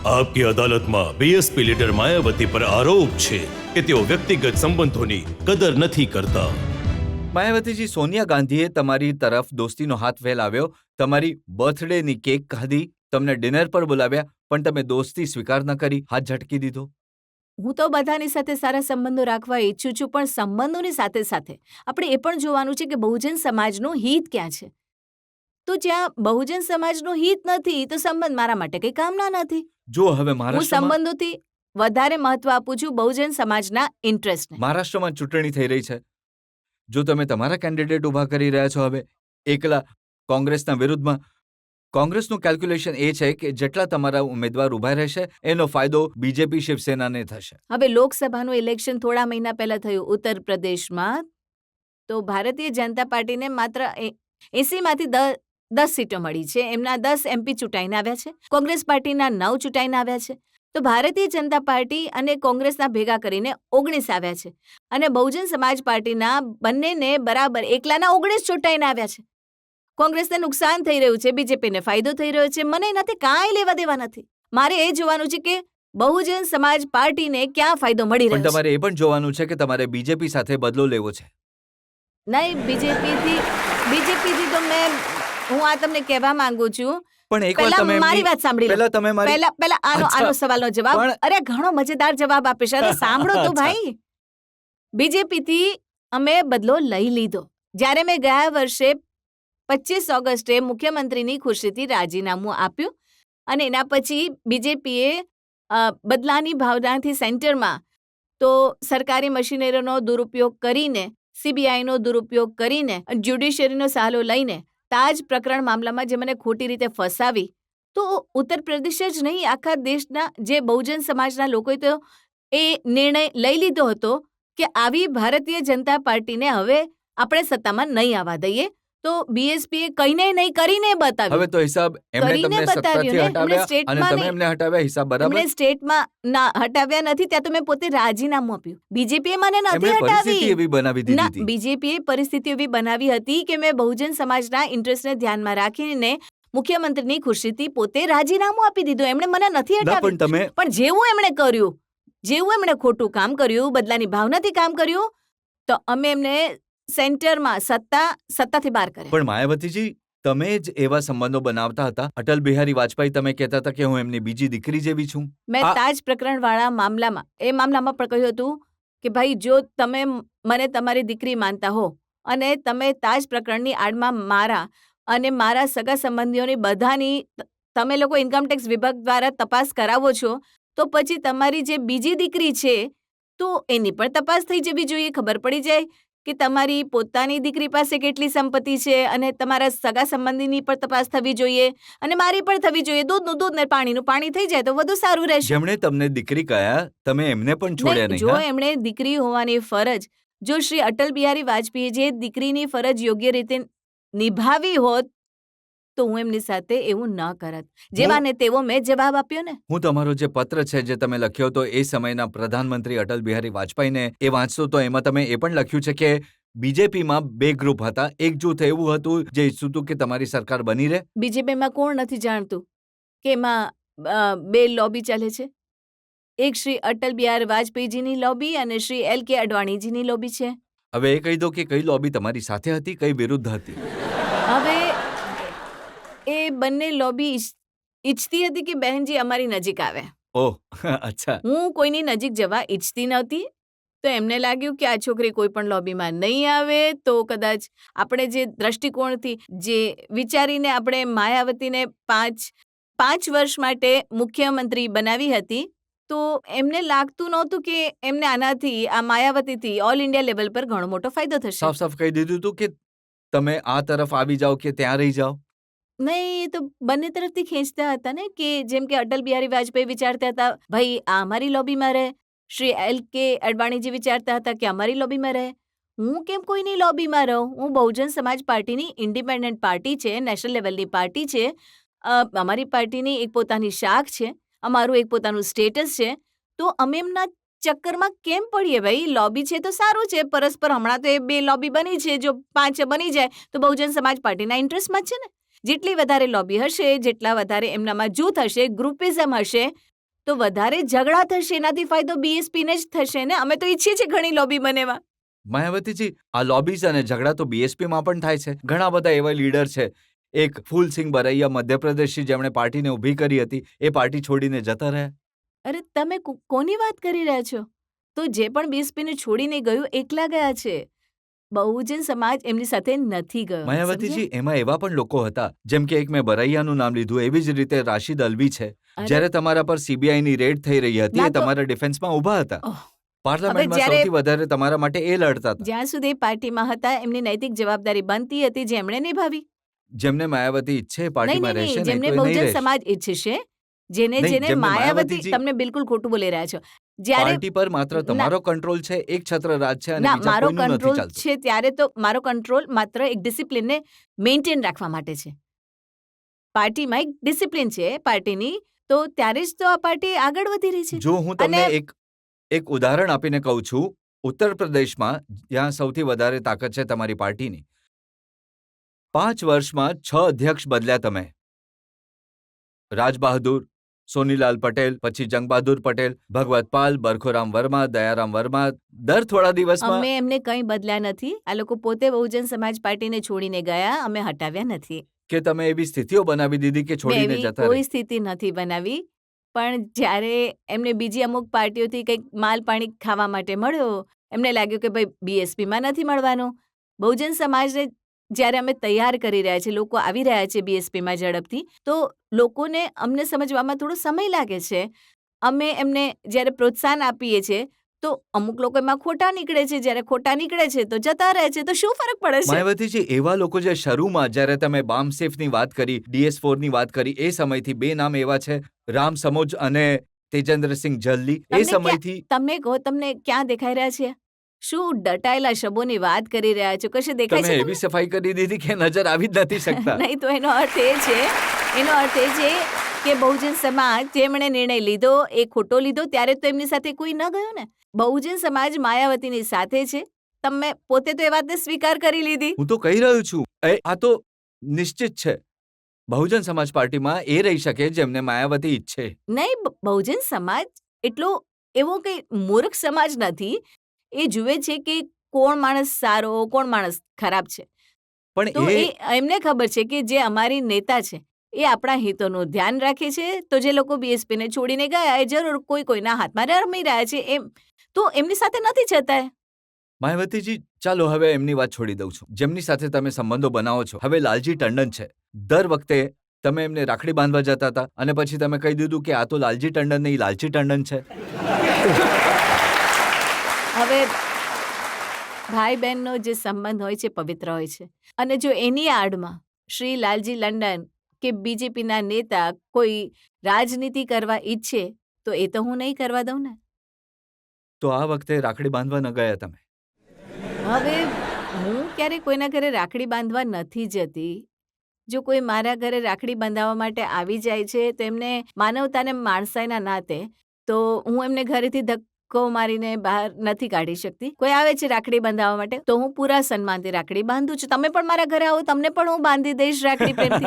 आपकी अदालत में बीएसपी लीडर मायावती पर आरोप છે કે તેઓ વ્યક્તિગત સંબંધોની કદર નથી કરતા। માયાવતીજી, સોનિયા ગાંધીએ તમારી તરફ દોસ્તીનો હાથ ફેલાવ્યો, તમારી બર્થડેની કેક ખાધી, તમને ડિનર પર બોલાવ્યા, પણ તમે દોસ્તી સ્વીકાર ન કરી, હાથ ઝટકી દીધો। હું તો બધાની સાથે સારા સંબંધો રાખવા ઈચ્છું છું, પણ સંબંધોની સાથે સાથે આપણે એ પણ જોવાનું છે કે બહુજન સમાજનું હિત ક્યાં છે। તો જ્યાં બહુજન સમાજનું હિત નથી તો સંબંધ મારા માટે કંઈ કામના નથી। જો હવે હું મહારાષ્ટ્રમાં સંબંધોથી વધારે મહત્વ આપું છું બહુજન સમાજના ઇન્ટરેસ્ટને। મહારાષ્ટ્રમાં ચૂંટણી થઈ રહી છે, જો તમે તમારા કેન્ડિડેટ ઊભા કરી રહ્યા છો હવે એકલા કોંગ્રેસના વિરુદ્ધમાં, કોંગ્રેસનું કેલ્ક્યુલેશન એ છે કે જેટલા તમારા ઉમેદવાર ઊભા રહેશે એનો ફાયદો બીજેપી શિવસેનાને થશે। હવે લોકસભાનું ઇલેક્શન થોડા મહિના પહેલા થયું ઉત્તર પ્રદેશમાં, તો ભારતીય જનતા પાર્ટીને માત્ર 80માંથી 10 સીટો મળી છે, એમના 10 MP ચૂંટાઈને આવ્યા છે, કોંગ્રેસ પાર્ટીના 9 ચૂંટાઈને આવ્યા છે। તો ભારતીય જનતા પાર્ટી અને કોંગ્રેસના ભેગા કરીને 19 આવ્યા છે, અને બહુજન સમાજ પાર્ટીના બંનેને બરાબર એકલાના 19 ચૂંટાઈને આવ્યા છે। કોંગ્રેસને નુકસાન થઈ રહ્યું છે, બીજેપીને ફાયદો થઈ રહ્યો છે, મને એનાથી કાંઈ લેવા દેવા નથી। મારે એ જોવાનું છે કે બહુજન સમાજ પાર્ટીને ક્યાં ફાયદો મળી પણ રહ્યો છે। તમારે એ પણ જોવાનું છે કે તમારે બીજેપી સાથે બદલો લેવો છે। નહીં, બીજેપીથી તો હું આ તમને કહેવા માંગુ છું, પણ એકવાર પહેલા તમે મારી વાત સાંભળી લો। પહેલા તમે મારી પહેલા આનો અચ્છા, સવાલનો જવાબ, પણ- અરે ઘણો મજેદાર જવાબ આપીશ, અરે સાંભળો તો અચ્છા। ભાઈ। બીજેપીથી અમે બદલો લઈ લીધો જ્યારે મેં ગયા વર્ષે 25 ઓગસ્ટે મુખ્યમંત્રીની ખુરશીથી રાજીનામું આપ્યું, અને એના પછી બીજેપીએ બદલાની ભાવનાથી સેન્ટરમાં તો સરકારી મશીનરીનો દુરુપયોગ કરીને, CBIનો દુરુપયોગ કરીને, જ્યુડિશિયરીનો સહારો લઈને તાજ પ્રકરણ મામલામાં જે મને ખોટી રીતે ફસાવી, તો ઉત્તર પ્રદેશ જ નહીં આખા દેશના જે બહુજન સમાજના લોકોએ તો એ નિર્ણય લઈ લીધો હતો કે આવી ભારતીય જનતા પાર્ટીને હવે આપણે સત્તામાં નહીં આવવા દઈએ। તો બીએસપીએ કહીને નહીં કરીને બતાવ્યું। હવે તો હિસાબ એમણે કરીને તમને બતાવ્યું સત્તાથી ને, હટાવ્યા અને સ્ટેટમાં તમે નહીં। એમને હટાવ્યા, હિસાબ બરાબર। એમણે સ્ટેટમાં ના હટાવ્યા નથી, ત્યાં તો મેં પોતે રાજીનામું આપ્યું। બીજેપીએ મને નથી એમણે પરિસ્થિતિ હટાવી એવી બનાવી દીધી ના, હતી। બીજેપીએ પરિસ્થિતિ એવી બનાવી હતી કે મેં બહુજન સમાજના ઇન્ટરેસ્ટને ધ્યાનમાં રાખીને મુખ્યમંત્રીની ખુરશીથી પોતે રાજીનામું આપી દીધું। એમણે મને નથી ના, પણ હટાવી, તમે પણ જેવું એમણે કર્યું, જેવું એમણે ખોટું કામ કર્યું, બદલાની ભાવનાથી કામ કર્યું, તો અમે એમને સેન્ટરમાં સત્તાથી બહાર કર્યા। પણ માયાવતીજી, તમે જ એવા સંબંધો બનાવતા હતા। અટલ બિહારી વાજપેયી, તમે કહેતા હતા કે હું એમની બીજી દીકરી જેવી છું। મેં આ- તાજ પ્રકરણવાળા મામલામાં પણ કહ્યું હતું કે ભાઈ, જો તમે મને તમારી દીકરી માનતા હો અને તમે તાજ પ્રકરણની આડમાં મારા અને મારા સગા સંબંધીઓની બધાની તમે લોકો ઇન્કમટેક્સ વિભાગ દ્વારા તપાસ કરાવો છો, તો પછી તમારી જે બીજી દીકરી છે તો એની પણ તપાસ થઈ જવી જોઈએ, ખબર પડી જાય કે તમારી પોતાની દીકરી પાસે કેટલી સંપત્તિ છે, અને તમારા સગા સંબંધીની પણ તપાસ થવી જોઈએ, અને મારી પણ થવી જોઈએ। દૂધનું દૂધ ને પાણીનું પાણી થઈ જાય તો વધુ સારું રહેશે। જેમણે તમને દીકરી કહ્યા, તમે એમને પણ છોડ્યા નહીં, નહીં, જો હા? એમણે દીકરી હોવાની ફરજ, જો શ્રી અટલ બિહારી વાજપેયી જે દીકરીની ફરજ યોગ્ય રીતે નિભાવી હોત તો હું એમની સાથે એવું ન કરત। જેવા ને તેવો મેં જવાબ આપ્યો ને। હું તમારો જે પત્ર છે જે તમે લખ્યો હતો એ સમયના પ્રધાનમંત્રી અટલ બિહારી વાજપેયીને એ વાંચતો તો એમાં તમે એ પણ લખ્યું છે કે બીજેપીમાં 2 ગ્રુપ હતા, એક જૂથ એવું હતું જે ઈચ્છતું હતું કે તમારી સરકાર બની રહે। બીજેપીમાં કોણ નથી જાણતું કે એમાં 2 લોબી ચાલે છે? એક શ્રી અટલ બિહારી વાજપેયીજીની લોબી અને શ્રી LK અડવાણીજીની લોબી છે। હવે એ કહી દો કે કઈ લોબી તમારી સાથે હતી, કઈ વિરુદ્ધ હતી? હવે એ બંને લોબી ઈચ્છતી હતી કે બહેનજી અમારી નજીક આવે। ઓહ, અચ્છા। હું કોઈની નજીક જવા ઈચ્છતી નહોતી, તો એમને લાગ્યું કે આ છોકરી કોઈ પણ લોબીમાં નહીં આવે તો કદાચ આપણે જે દ્રષ્ટિકોણથી જે વિચારીને આપણે માયાવતીને 5 વર્ષ માટે મુખ્યમંત્રી બનાવી હતી, તો એમને લાગતું નહોતું કે એમને આનાથી, આ માયાવતીથી ઓલ ઇન્ડિયા લેવલ પર ઘણો મોટો ફાયદો થશે। સાફ સાફ કહી દીધું હતું કે તમે આ તરફ આવી જાઓ કે ત્યાં રહી જાઓ। નહીં, એ તો બંને તરફથી ખેંચતા હતા ને, કે જેમ કે અટલ બિહારી વાજપેયી વિચારતા હતા ભાઈ આ અમારી લોબીમાં રહે, શ્રી LK અડવાણીજી વિચારતા હતા કે અમારી લોબીમાં રહે। હું કેમ કોઈની લોબીમાં રહું? હું બહુજન સમાજ પાર્ટીની ઇન્ડિપેન્ડન્ટ પાર્ટી છે, નેશનલ લેવલની પાર્ટી છે, અમારી પાર્ટીની એક પોતાની શાખ છે, અમારું એક પોતાનું સ્ટેટસ છે, તો અમે એમના ચક્કરમાં કેમ પડીએ ભાઈ? લોબી છે તો સારું છે, પરસ્પર હમણાં તો એ 2 લોબી બની છે, જો 5 બની જાય તો બહુજન સમાજ પાર્ટીના ઇન્ટરેસ્ટમાં જ છે ને। જેટલી વધારે લોબી હશે, જેટલા વધારે એમનામાં જૂથ હશે, ગ્રુપિઝમ હશે, તો વધારે ઝઘડા થશે, એનાથી ફાયદો બીએસપીને જ થશે ને. અમે તો ઈચ્છીએ છીએ ઘણી લોબી બને એવા. માયાવતીજી, આ લોબીઝ અને ઝઘડા તો બીએસપીમાં પણ થાય છે. ઘણા બધા એવા લીડર છે. એક ફૂલસિંહ બરૈયા મધ્યપ્રદેશથી, જેમણે પાર્ટીને ઊભી કરી હતી, એ પાર્ટી છોડીને જતા રહ્યા. અરે તમે કોની વાત કરી રહ્યા છો? તો જે પણ બીએસપીને છોડીને ગયું એકલા ગયા છે. બહુજન સમાજ એમની સાથે નથી ગયો. માયાવતીજી, સમજ્યા? એમાં એવા પણ લોકો હતા, જેમ કે એક મેં બરૈયાનું નામ લીધું, એવી જ રીતે રાશિદ અલ્વી છે. અરે, જ્યારે તમારા પર સીબીઆઈની રેડ થઈ રહી હતી, ના એ તો- તમારા ડિફેન્સમાં ઊભા હતા. ઓહ, પાર્લામેન્ટમાં જ્યારે- સૌથી વધારે તમારા માટે એ લડતા હતા. જ્યાં સુધી એ પાર્ટીમાં હતા એમની નૈતિક જવાબદારી બનતી હતી, જે એમણે નિભાવી. જેમને માયાવતી ઈચ્છે એ નહીં પાર્ટીમાં નહીં રહેશે નહીં, ને, જેમને તો એ નહીં બહુજન રહેશે. સમાજ ઈચ્છશે, જેને નહીં, જેને જેમને માયાવતી, માયાવતીજી- તમને બિલકુલ ખોટું બોલી રહ્યા છો. જ્યારે પાર્ટી પર માત્ર તમારો કંટ્રોલ છે, એક છત્ર રાજ છે, અને ના, બીજા મારો કોઈનું નથી કંટ્રોલ ચાલતું. છે ત્યારે તો મારો કંટ્રોલ માત્ર એક ડિસિપ્લિનને મેન્ટેન રાખવા માટે છે. પાર્ટીમાં એક ડિસિપ્લિન છે પાર્ટીની, તો ત્યારે જ તો આ પાર્ટી આગળ વધી રહી છે. જો હું તમને અને- એક ઉદાહરણ આપીને કહું છું, ઉત્તર પ્રદેશમાં જ્યાં સૌથી વધારે તાકાત છે તમારી પાર્ટીની, 5 વર્ષમાં 6 અધ્યક્ષ બદલ્યા તમે. રાજ બહાદુર, સોનીલાલ પટેલ, પછી જંગબહાદુર પટેલ, ભગવત પાલ, બરખોરામ વર્મા, દયારામ વર્મા. દર થોડા દિવસમાં અમે એમને કંઈ બદલ્યા નથી. આ લોકો પોતે બહુજન સમાજ પાર્ટીને છોડીને ગયા, અમે હટાવ્યા નથી. કે તમે એવી સ્થિતિઓ બનાવી દીધી કે મેં છોડીને એવી જતા કોઈ રહે. સ્થિતિ નથી બનાવી. પણ જ્યારે એમને બીજી અમુક પાર્ટીઓથી કંઈક માલ પાણી ખાવા માટે મળ્યો, એમને લાગ્યું કે ભાઈ બીએસપીમાં નથી મળવાનું. બહુજન સમાજને જ્યારે અમે તૈયાર કરી રહ્યા છીએ, લોકો આવી રહ્યા છે બીએસપીમાં ઝડપથી, તો લોકોને અમને સમજવામાં થોડો સમય લાગે છે. અમે એમને જ્યારે પ્રોત્સાહન આપીએ છીએ, તો અમુક લોકો એમાં ખોટા નીકળે છે. જ્યારે ખોટા નીકળે છે તો જતા રહે છે, તો શું ફરક પડે છે? માયાવતીજી, એવા લોકો જે શરૂમાં જ્યારે તમે બામસેફની વાત કરી, DS4ની વાત કરી, એ સમયથી 2 નામ એવા છે, રામ સમોજ અને તેજેન્દ્રસિંહ જલ્દી. એ તમને સમયથી તમને કહો, તમને ક્યાં દેખાઈ રહ્યા છે? શું દટાયેલા શબોની વાત કરી રહ્યા છો? કશે દેખાય તમે છે એવી સફાઈ કરી દીધી કે નજર આવી જ નથી શકતા. નહીં, તો એનો અર્થ એ છે કે બહુજન સમાજ જેમણે નિર્ણય લીધો એ ખોટો લીધો, ત્યારે તો એમની સાથે કોઈ ન ગયો ને. બહુજન સમાજ માયાવતીની સાથે છે. તમે પોતે તો એ વાતને સ્વીકાર કરી લીધી. હું તો કહી રહ્યો છું, આ તો નિશ્ચિત છે. બહુજન સમાજ પાર્ટીમાં એ રહી શકે જેમને માયાવતી ઈચ્છે. નહીં, બહુજન સમાજ એટલો એવો કંઈ મૂર્ખ સમાજ નથી. એ જુએ છે કે કોણ માણસ સારો, કોણ માણસ ખરાબ છે. પણ તો એ એમને ખબર છે કે જે અમારી નેતા છે એ આપણા હિતોનું ધ્યાન રાખે છે. તો જે લોકો બીએસપીને છોડીને ગયા, એ જરૂર કોઈના હાથમાં રમી રહ્યા છે, એમ તો એમની સાથે નથી જતા. માયાવતીજી, ચાલો હવે એમની વાત છોડી દઉં છું. જેમની સાથે તમે સંબંધો બનાવો છો, હવે લાલજી ટંડન છે. દર વખતે તમે એમને રાખડી બાંધવા જતા હતા, અને પછી તમે કહી દીધું કે આ તો લાલજી ટંડન નહીં, લાલચી ટંડન છે. હવે ભાઈ બહેનનો જે સંબંધ હોય છે પવિત્ર હોય છે, અને જો એની આડમાં શ્રી લાલજી લંડન કે બીજેપીના નેતા કોઈ રાજનીતિ કરવા ઈચ્છે, તો એ તો હું નહીં કરવા દઉં ને. તો આ વખતે રાખડી બાંધવા ન ગયા તમે. હવે હું ક્યારે કોઈના ઘરે રાખડી બાંધવા નથી જતી. જો કોઈ મારા ઘરે રાખડી બાંધવા માટે આવી જાય છે, તો એમને માનવતાને માણસાઈના નાતે તો હું એમને ઘરેથી ધક્કો મારીને બહાર નથી કાઢી શકતી. કોઈ આવે છે રાખડી બાંધવા માટે, તો હું પૂરા સન્માનથી રાખડી બાંધું છું. તમે પણ મારા ઘરે આવો, તમને પણ હું બાંધી દઈશ રાખડી પ્રેમથી.